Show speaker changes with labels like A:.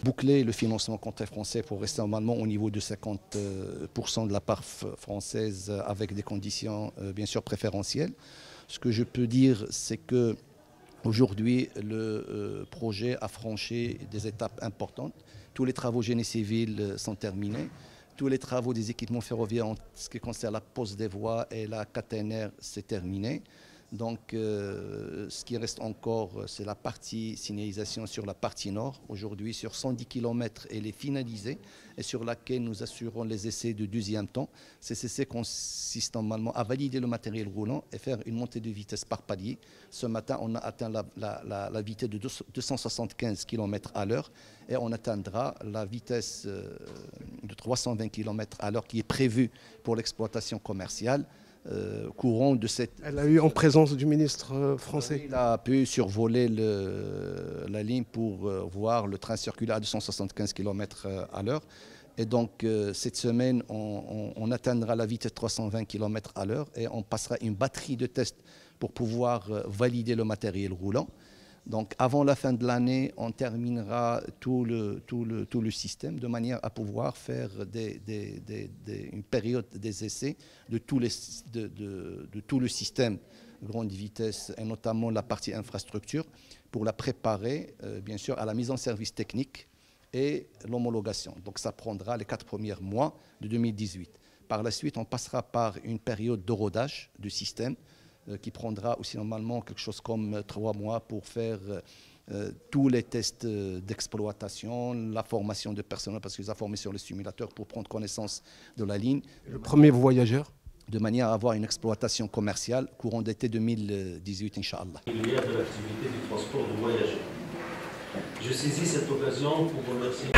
A: Boucler le financement côté français pour rester normalement au niveau de 50% de la part française avec des conditions bien sûr préférentielles. Ce que je peux dire, c'est que aujourd'hui, le projet a franchi des étapes importantes. Tous les travaux génie civil sont terminés. Tous les travaux des équipements ferroviaires en ce qui concerne la pose des voies et la caténaire, c'est terminé. Donc, ce qui reste encore, c'est la partie signalisation sur la partie nord. Aujourd'hui, sur 110 km, elle est finalisée et sur laquelle nous assurons les essais de deuxième temps. Ces essais consistent normalement à valider le matériel roulant et faire une montée de vitesse par palier. Ce matin, on a atteint la vitesse de 275 km à l'heure et on atteindra la vitesse de 320 km à l'heure qui est prévue pour l'exploitation commerciale. Courant de cette...
B: Elle a eu en présence du ministre français.
A: Il a pu survoler la ligne pour voir le train circuler à 275 km à l'heure. Et donc cette semaine, on atteindra la vitesse de 320 km à l'heure et on passera une batterie de tests pour pouvoir valider le matériel roulant. Donc avant la fin de l'année, on terminera tout le système de manière à pouvoir faire une période des essais de tout le système grande vitesse et notamment la partie infrastructure pour la préparer bien sûr à la mise en service technique et l'homologation. Donc ça prendra les 4 premiers mois de 2018. Par la suite, on passera par une période de rodage du système qui prendra aussi normalement quelque chose comme 3 mois pour faire tous les tests d'exploitation, la formation de personnel parce qu'ils ont formé sur le simulateur pour prendre connaissance de la ligne.
B: Le premier voyageur?
A: De manière à avoir une exploitation commerciale courant d'été 2018, Inch'Allah.
C: Il y a de l'activité du transport de voyageurs. Je saisis cette occasion pour remercier...